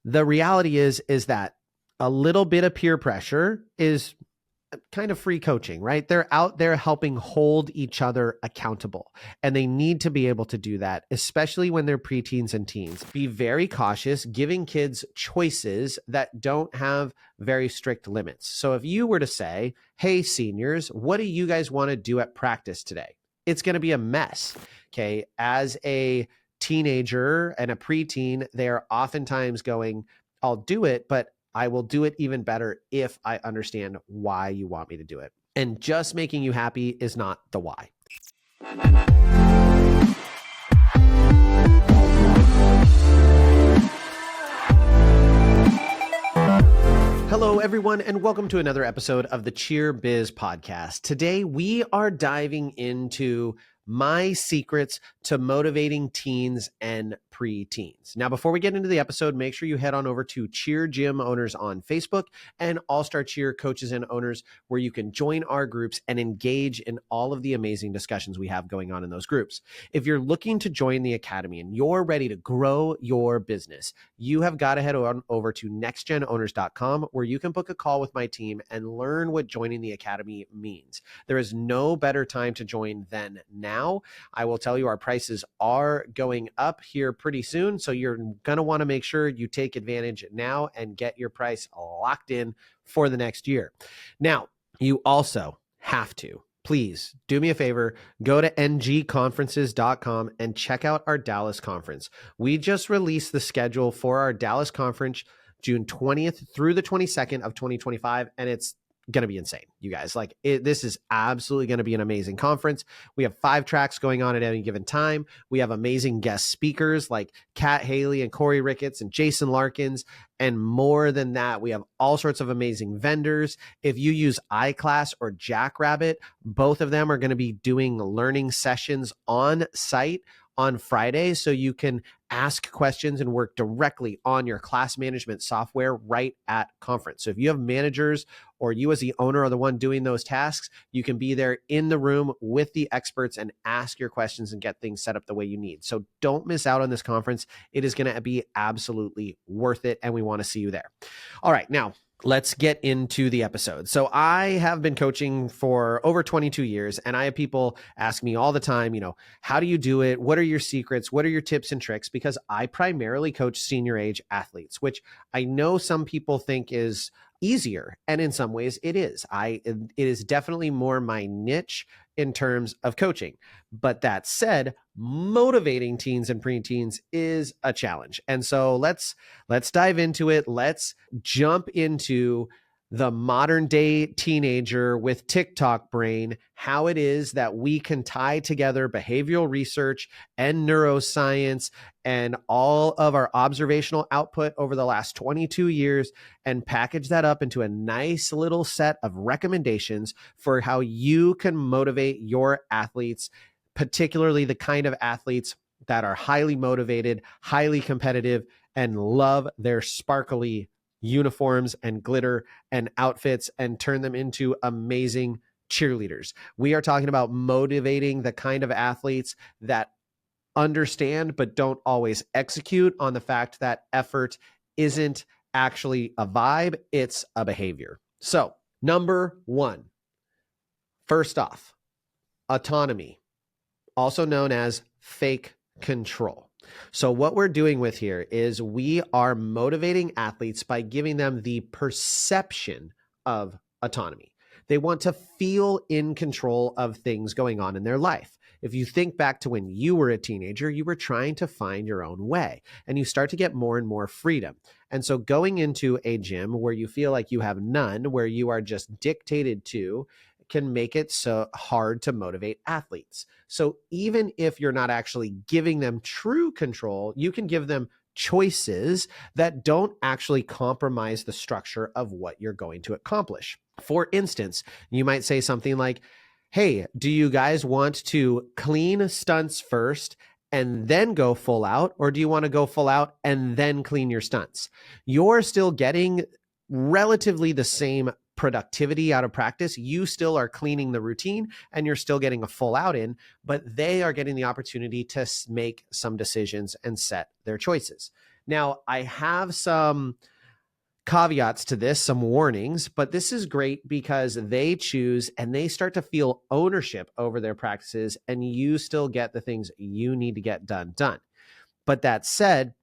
The reality is that a little bit of peer pressure is kind of free coaching, right? They're out there helping hold each other accountable, and they need to be able to do that, especially when they're preteens and teens. Be very cautious giving kids choices that don't have very strict limits. So if you were to say, hey, seniors, what do you guys want to do at practice today? It's going to be a mess. Okay. As a teenager and a preteen, they're oftentimes going, I'll do it, but I will do it even better if I understand why you want me to do it. And just making you happy is not the why. Hello, everyone, and welcome to another episode of the Cheer Biz Podcast. Today, we are diving into my secrets to motivating teens and preteens. Now, before we get into the episode, make sure you head on over to Cheer Gym Owners on Facebook and All-Star Cheer Coaches and Owners, where you can join our groups and engage in all of the amazing discussions we have going on in those groups. If you're looking to join the Academy and you're ready to grow your business, you have got to head on over to nextgenowners.com, where you can book a call with my team and learn what joining the Academy means. There is no better time to join than now. I will tell you, our prices are going up here pretty soon, so you're going to want to make sure you take advantage now and get your price locked in for the next year. Now, you also have to, please do me a favor, go to ngconferences.com and check out our Dallas conference. We just released the schedule for our Dallas conference, June 20th through the 22nd of 2025, and it's going to be insane, you guys. This is absolutely going to be an amazing conference. We have 5 tracks going on at any given time. We have amazing guest speakers like Kat Haley and Corey Ricketts and Jason Larkins. And more than that, we have all sorts of amazing vendors. If you use iClass or Jackrabbit, both of them are going to be doing learning sessions on site on Friday, so you can ask questions and work directly on your class management software right at conference. So if you have managers or you as the owner are the one doing those tasks, you can be there in the room with the experts and ask your questions and get things set up the way you need. So don't miss out on this conference. It is going to be absolutely worth it, and we want to see you there. All right, now let's get into the episode. So I have been coaching for over 22 years, and I have people ask me all the time, how do you do it? What are your secrets? What are your tips and tricks? Because I primarily coach senior age athletes, which I know some people think is easier. And in some ways it is. It is definitely more my niche in terms of coaching. But that said, motivating teens and preteens is a challenge. And so let's dive into it. Let's jump into the modern day teenager with TikTok brain, how it is that we can tie together behavioral research and neuroscience and all of our observational output over the last 22 years and package that up into a nice little set of recommendations for how you can motivate your athletes, particularly the kind of athletes that are highly motivated, highly competitive, and love their sparkly uniforms and glitter and outfits and turn them into amazing cheerleaders. We are talking about motivating the kind of athletes that understand but don't always execute on the fact that effort isn't actually a vibe, it's a behavior. So, number 1, first off, autonomy, also known as fake control. So what we're doing with here is we are motivating athletes by giving them the perception of autonomy. They want to feel in control of things going on in their life. If you think back to when you were a teenager, you were trying to find your own way, and you start to get more and more freedom. And so going into a gym where you feel like you have none, where you are just dictated to, can make it so hard to motivate athletes. So even if you're not actually giving them true control, you can give them choices that don't actually compromise the structure of what you're going to accomplish. For instance, you might say something like, hey, do you guys want to clean stunts first and then go full out? Or do you want to go full out and then clean your stunts? You're still getting relatively the same productivity out of practice. You still are cleaning the routine and you're still getting a full out in, but they are getting the opportunity to make some decisions and set their choices. Now, I have some caveats to this, some warnings, but this is great because they choose and they start to feel ownership over their practices, and you still get the things you need to get done. But that said,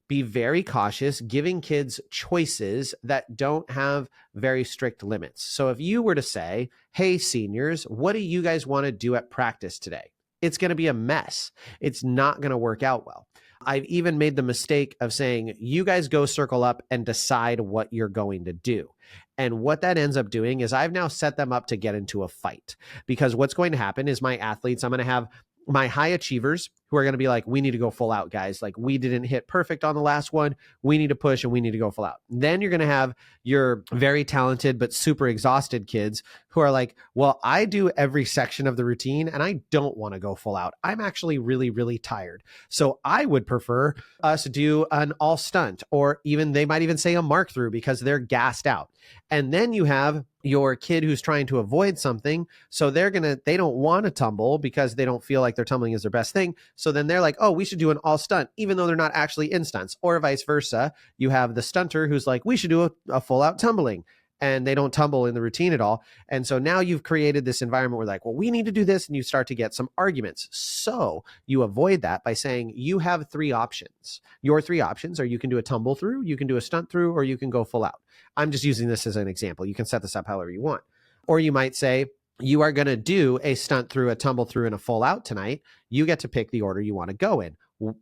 be very cautious giving kids choices that don't have very strict limits. So if you were to say, hey, seniors, what do you guys want to do at practice today? It's going to be a mess. It's not going to work out well. I've even made the mistake of saying, you guys go circle up and decide what you're going to do. And what that ends up doing is I've now set them up to get into a fight, because what's going to happen is my athletes, I'm going to have my high achievers who are going to be like, we need to go full out, guys. Like, we didn't hit perfect on the last one. We need to push and we need to go full out. Then you're going to have your very talented but super exhausted kids who are like, well, I do every section of the routine and I don't want to go full out. I'm actually really, really tired. So I would prefer us do an all stunt, or even they might even say a mark through because they're gassed out. And then you have your kid who's trying to avoid something. So they don't want to tumble because they don't feel like their tumbling is their best thing. So then they're like, oh, we should do an all stunt, even though they're not actually in stunts. Or vice versa. You have the stunter who's like, we should do a full out tumbling, and they don't tumble in the routine at all. And so now you've created this environment where like, well, we need to do this. And you start to get some arguments. So you avoid that by saying you have three options. Your three options are you can do a tumble through, you can do a stunt through, or you can go full out. I'm just using this as an example. You can set this up however you want. Or you might say, you are going to do a stunt through, a tumble through, and a full out tonight. You get to pick the order you want to go in.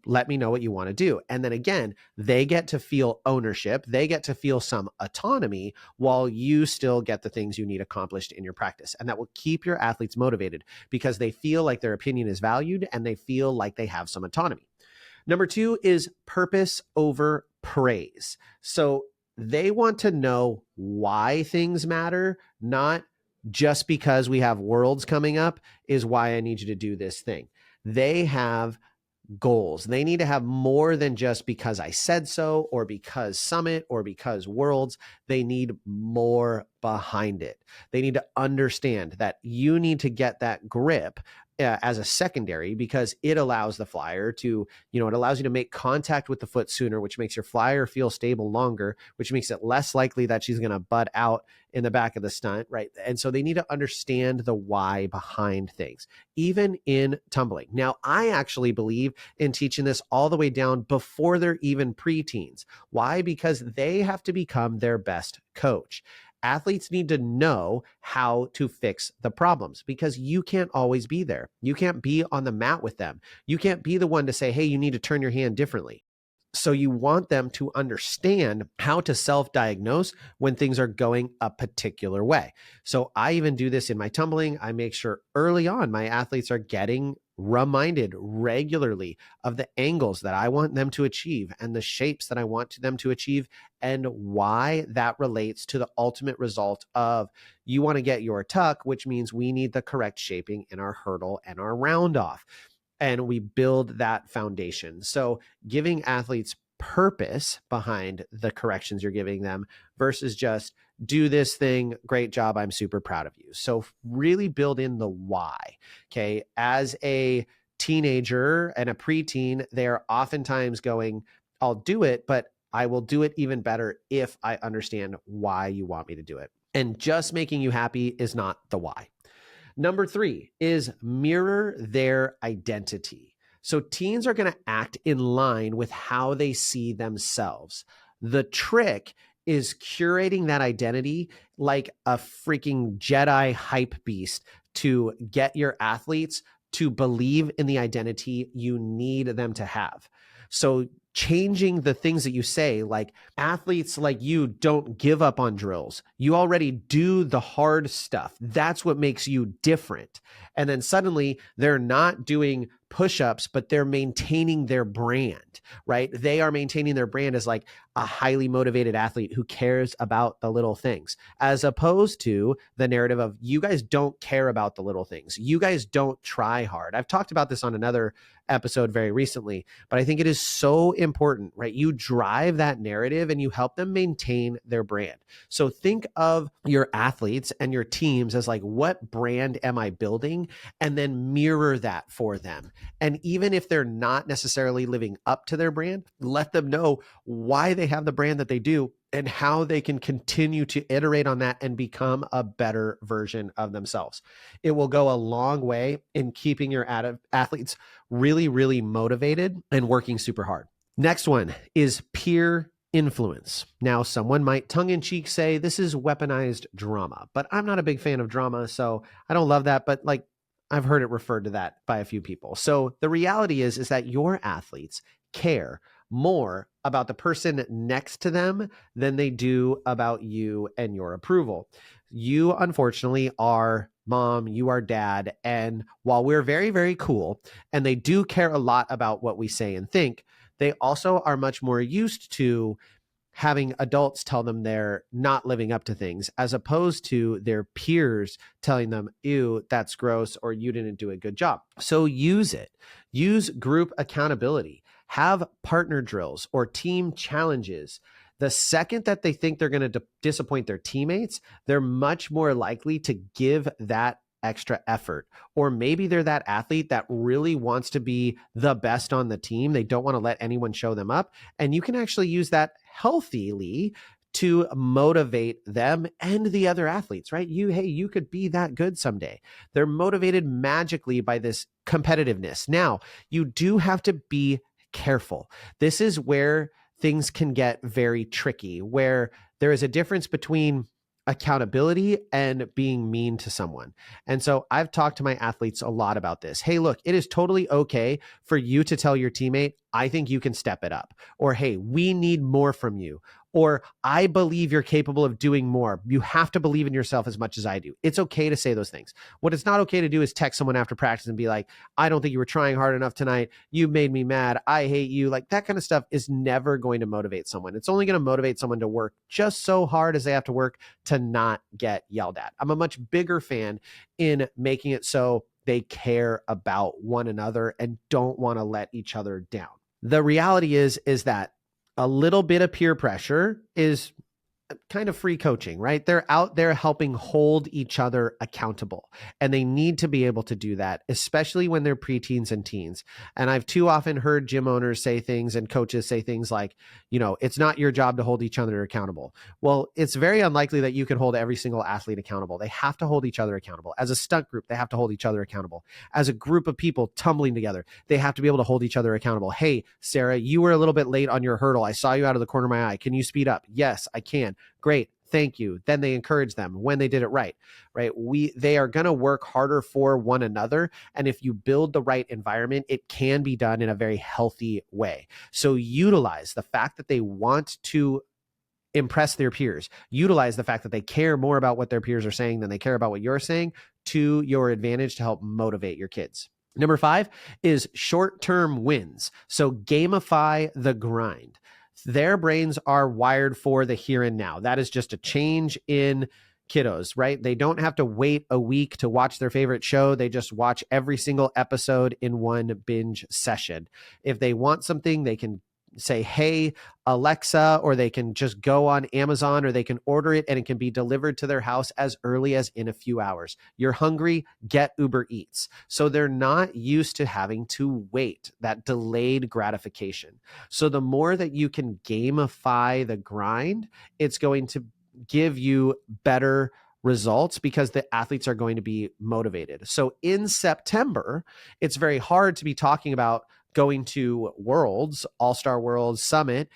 Let me know what you want to do. And then again, they get to feel ownership. They get to feel some autonomy while you still get the things you need accomplished in your practice. And that will keep your athletes motivated because they feel like their opinion is valued and they feel like they have some autonomy. Number 2 is purpose over praise. So they want to know why things matter, not just because we have worlds coming up is why I need you to do this thing. They have goals. They need to have more than just because I said so, or because summit, or because worlds. They need more behind it. They need to understand that you need to get that grip as a secondary, because it allows the flyer to, it allows you to make contact with the foot sooner, which makes your flyer feel stable longer, which makes it less likely that she's going to butt out in the back of the stunt, right? And so they need to understand the why behind things, even in tumbling. Now, I actually believe in teaching this all the way down before they're even preteens. Why? Because they have to become their best coach. Athletes need to know how to fix the problems because you can't always be there. You can't be on the mat with them. You can't be the one to say, hey, you need to turn your hand differently. So you want them to understand how to self-diagnose when things are going a particular way. So I even do this in my tumbling. I make sure early on my athletes are getting reminded regularly of the angles that I want them to achieve and the shapes that I want them to achieve and why that relates to the ultimate result of you want to get your tuck, which means we need the correct shaping in our hurdle and our round off. And we build that foundation. So giving athletes purpose behind the corrections you're giving them versus just do this thing, great job, I'm super proud of you. So really build in the why, okay? As a teenager and a preteen, they're oftentimes going, I'll do it, but I will do it even better if I understand why you want me to do it. And just making you happy is not the why. Number 3 is mirror their identity. So teens are going to act in line with how they see themselves. The trick is curating that identity like a freaking Jedi hype beast to get your athletes to believe in the identity you need them to have. So changing the things that you say, like athletes like you don't give up on drills. You already do the hard stuff. That's what makes you different. And then suddenly they're not doing push-ups, but they're maintaining their brand, right? They are maintaining their brand as like, a highly motivated athlete who cares about the little things, as opposed to the narrative of you guys don't care about the little things. You guys don't try hard. I've talked about this on another episode very recently, but I think it is so important, right? You drive that narrative and you help them maintain their brand. So think of your athletes and your teams as like, what brand am I building? And then mirror that for them. And even if they're not necessarily living up to their brand, let them know why they have the brand that they do and how they can continue to iterate on that and become a better version of themselves. It will go a long way in keeping your athletes really, really motivated and working super hard. Next one is peer influence. Now, someone might tongue-in-cheek say this is weaponized drama, but I'm not a big fan of drama, so I don't love that, but like I've heard it referred to that by a few people. So the reality is that your athletes care more about the person next to them than they do about you and your approval. You, unfortunately, are mom, you are dad. And while we're very, very cool, and they do care a lot about what we say and think, they also are much more used to having adults tell them they're not living up to things, as opposed to their peers telling them, ew, that's gross, or you didn't do a good job. So use it. Use group accountability. Have partner drills or team challenges. The second that they think they're going to disappoint their teammates, they're much more likely to give that extra effort. Or maybe they're that athlete that really wants to be the best on the team. They don't want to let anyone show them up. And you can actually use that healthily to motivate them and the other athletes, right? You could be that good someday. They're motivated magically by this competitiveness. Now, you do have to be careful. This is where things can get very tricky, where there is a difference between accountability and being mean to someone. And so I've talked to my athletes a lot about this. Hey, look, it is totally okay for you to tell your teammate, I think you can step it up. Or, hey, we need more from you. Or, I believe you're capable of doing more. You have to believe in yourself as much as I do. It's okay to say those things. What it's not okay to do is text someone after practice and be like, I don't think you were trying hard enough tonight. You made me mad. I hate you. Like, that kind of stuff is never going to motivate someone. It's only going to motivate someone to work just so hard as they have to work to not get yelled at. I'm a much bigger fan in making it so they care about one another and don't want to let each other down. The reality is that a little bit of peer pressure is kind of free coaching, right? They're out there helping hold each other accountable, and they need to be able to do that, especially when they're preteens and teens. And I've too often heard gym owners say things and coaches say things like, it's not your job to hold each other accountable. Well, it's very unlikely that you can hold every single athlete accountable. They have to hold each other accountable. As a stunt group, they have to hold each other accountable. As a group of people tumbling together, they have to be able to hold each other accountable. Hey, Sarah, you were a little bit late on your hurdle. I saw you out of the corner of my eye. Can you speed up? Yes, I can. Great. Thank you. Then they encourage them when they did it right? They are going to work harder for one another. And if you build the right environment, it can be done in a very healthy way. So utilize the fact that they want to impress their peers. Utilize the fact that they care more about what their peers are saying than they care about what you're saying to your advantage to help motivate your kids. Number 5 is short-term wins. So gamify the grind. Their brains are wired for the here and now. That is just a change in kiddos, right? They don't have to wait a week to watch their favorite show. They just watch every single episode in one binge session. If they want something, they can say, hey, Alexa, or they can just go on Amazon, or they can order it and it can be delivered to their house as early as in a few hours. You're hungry, get Uber Eats. So they're not used to having to wait, that delayed gratification. So the more that you can gamify the grind, it's going to give you better results because the athletes are going to be motivated. So in September, it's very hard to be talking about going to Worlds, All-Star Worlds, Summit.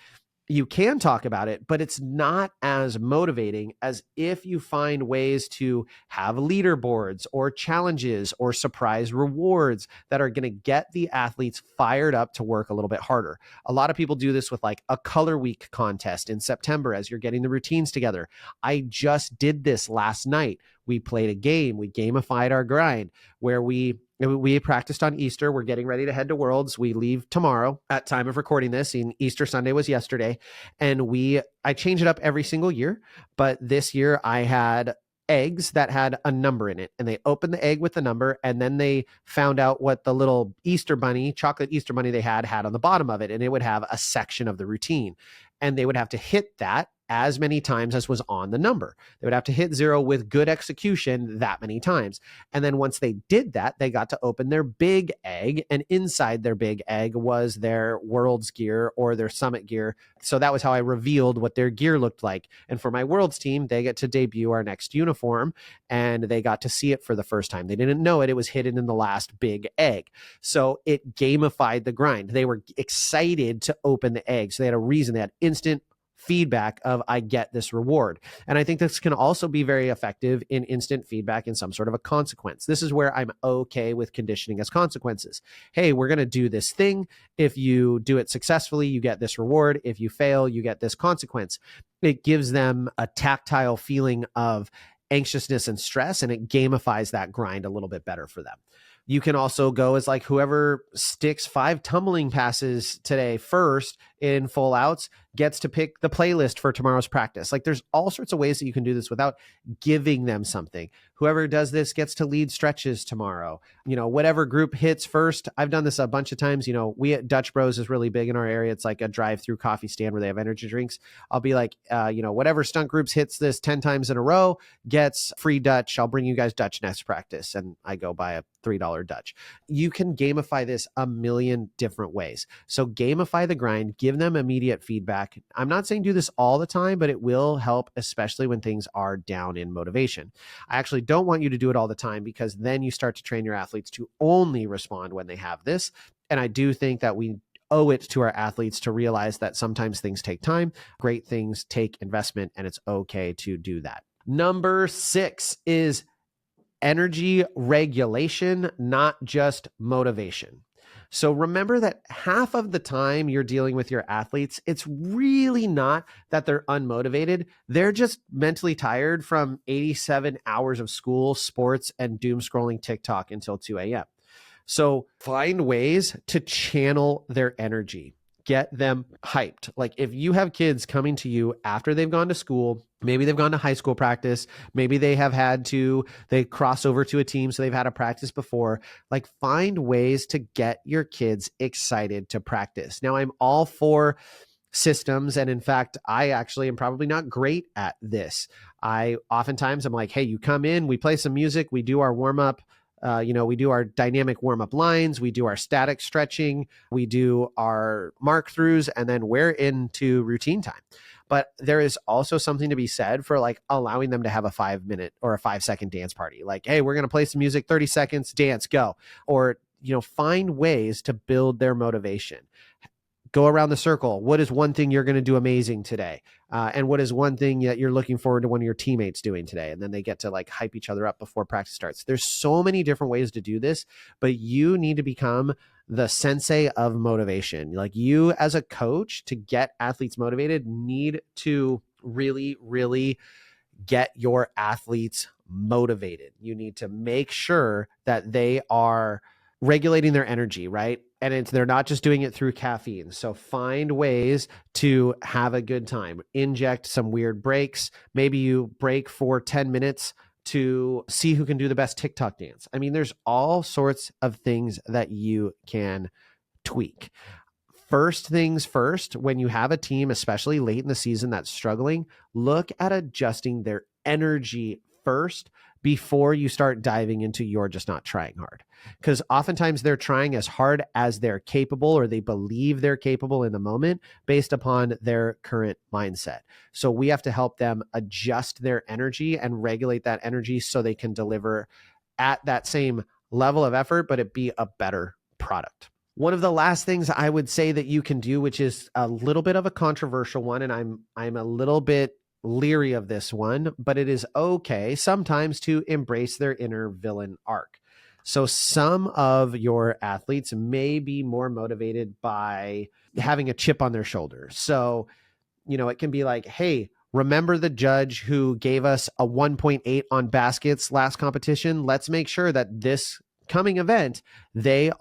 You can talk about it, but it's not as motivating as if you find ways to have leaderboards or challenges or surprise rewards that are going to get the athletes fired up to work a little bit harder. A lot of people do this with like a color week contest in September as you're getting the routines together. I just did this last night We played a game. We gamified our grind where we practiced on Easter. We're getting ready to head to Worlds. We leave tomorrow at time of recording this, and Easter Sunday was yesterday. And I change it up every single year. But this year I had eggs that had a number in it, and they opened the egg with the number, and then they found out what the little chocolate Easter bunny they had on the bottom of it, and it would have a section of the routine, and they would have to hit that as many times as was on the number. They would have to hit 0 with good execution that many times. And then once they did that, they got to open their big egg, and inside their big egg was their Worlds gear or their Summit gear. So that was how I revealed what their gear looked like. And for my Worlds team, they get to debut our next uniform, and they got to see it for the first time. They didn't know it. It was hidden in the last big egg. So it gamified the grind. They were excited to open the egg. So they had a reason. They had instant feedback of, I get this reward. And I think this can also be very effective in instant feedback in some sort of a consequence. This is where I'm okay with conditioning as consequences. Hey, we're going to do this thing. If you do it successfully, you get this reward. If you fail, you get this consequence. It gives them a tactile feeling of anxiousness and stress, and it gamifies that grind a little bit better for them. You can also go as like whoever sticks 5 tumbling passes today first in full outs gets to pick the playlist for tomorrow's practice. Like there's all sorts of ways that you can do this without giving them something. Whoever does this gets to lead stretches tomorrow. Whatever group hits first. I've done this a bunch of times. We at Dutch Bros is really big in our area. It's like a drive-through coffee stand where they have energy drinks. I'll be like, whatever stunt groups hits this 10 times in a row gets free Dutch. I'll bring you guys Dutch next practice. And I go buy a $3 Dutch. You can gamify this a million different ways. So gamify the grind, give them immediate feedback. I'm not saying do this all the time, but it will help, especially when things are down in motivation. I actually don't want you to do it all the time, because then you start to train your athletes to only respond when they have this. And I do think that we owe it to our athletes to realize that sometimes things take time, great things take investment, and it's okay to do that. Number 6 is energy regulation, not just motivation. So remember that half of the time you're dealing with your athletes, it's really not that they're unmotivated. They're just mentally tired from 87 hours of school, sports, and doom scrolling TikTok until 2 a.m. So find ways to channel their energy. Get them hyped. Like if you have kids coming to you after they've gone to school, maybe they've gone to high school practice, maybe they cross over to a team, so they've had a practice before, like find ways to get your kids excited to practice. Now I'm all for systems. And in fact, I actually am probably not great at this. I'm like, hey, you come in, we play some music, we do our warm up. We do our dynamic warm-up lines, we do our static stretching, we do our mark throughs, and then we're into routine time. But there is also something to be said for like allowing them to have a 5-minute or a 5-second dance party. Like, hey, we're going to play some music, 30 seconds, dance, go. Or, find ways to build their motivation. Go around the circle. What is one thing you're going to do amazing today? And what is one thing that you're looking forward to one of your teammates doing today? And then they get to like hype each other up before practice starts. There's so many different ways to do this, but you need to become the sensei of motivation. Like you as a coach, to get athletes motivated, need to really, really get your athletes motivated. You need to make sure that they are regulating their energy, right? And they're not just doing it through caffeine. So find ways to have a good time. Inject some weird breaks. Maybe you break for 10 minutes to see who can do the best TikTok dance. I mean, there's all sorts of things that you can tweak. First things first, when you have a team, especially late in the season that's struggling, look at adjusting their energy first before you start diving into you're just not trying hard. Because oftentimes they're trying as hard as they're capable, or they believe they're capable in the moment based upon their current mindset. So we have to help them adjust their energy and regulate that energy so they can deliver at that same level of effort, but it be a better product. One of the last things I would say that you can do, which is a little bit of a controversial one, and I'm a little bit leery of this one, but it is okay sometimes to embrace their inner villain arc. So some of your athletes may be more motivated by having a chip on their shoulder. So, it can be like, hey, Remember the judge who gave us a 1.8 on baskets last competition? Let's make sure that this coming event, they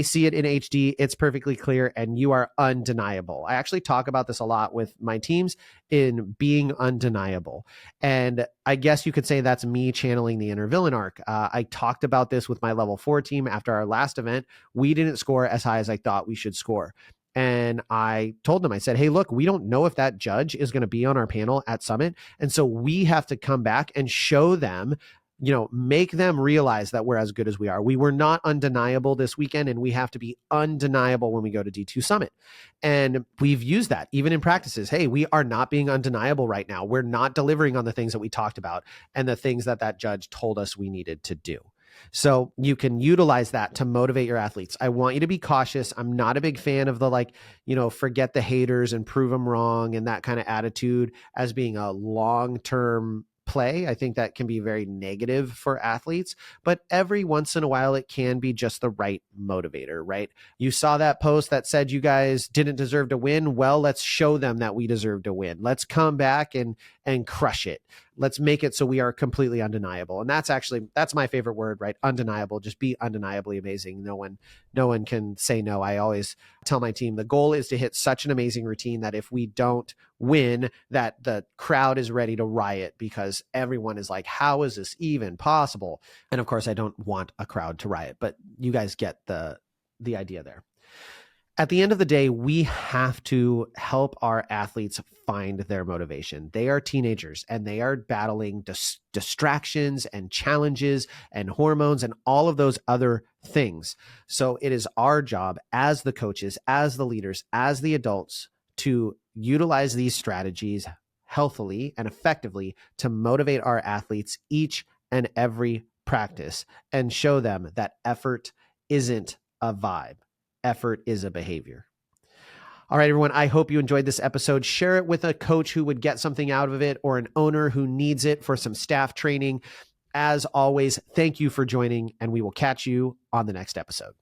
see it in HD, it's perfectly clear, and you are undeniable. I actually talk about this a lot with my teams in being undeniable. And I guess you could say that's me channeling the inner villain arc. I talked about this with my level 4 team after our last event. We didn't score as high as I thought we should score. And I told them, I said, hey, look, we don't know if that judge is going to be on our panel at Summit. And so we have to come back and show them, make them realize that we're as good as we are. We were not undeniable this weekend, and we have to be undeniable when we go to D2 Summit. And we've used that even in practices. Hey, we are not being undeniable right now. We're not delivering on the things that we talked about and the things that judge told us we needed to do. So you can utilize that to motivate your athletes. I want you to be cautious. I'm not a big fan of the forget the haters and prove them wrong and that kind of attitude as being a long-term play. I think that can be very negative for athletes, but every once in a while it can be just the right motivator, right? You saw that post that said you guys didn't deserve to win. Well, let's show them that we deserve to win. Let's come back and crush it. Let's make it so we are completely undeniable. And that's my favorite word, right? Undeniable. Just be undeniably amazing. No one can say no. I always tell my team the goal is to hit such an amazing routine that if we don't win, that the crowd is ready to riot because everyone is like, how is this even possible? And of course, I don't want a crowd to riot, but you guys get the idea there. At the end of the day, we have to help our athletes find their motivation. They are teenagers and they are battling distractions and challenges and hormones and all of those other things. So it is our job as the coaches, as the leaders, as the adults to utilize these strategies healthily and effectively to motivate our athletes each and every practice and show them that effort isn't a vibe. Effort is a behavior. All right, everyone, I hope you enjoyed this episode. Share it with a coach who would get something out of it or an owner who needs it for some staff training. As always, thank you for joining, and we will catch you on the next episode.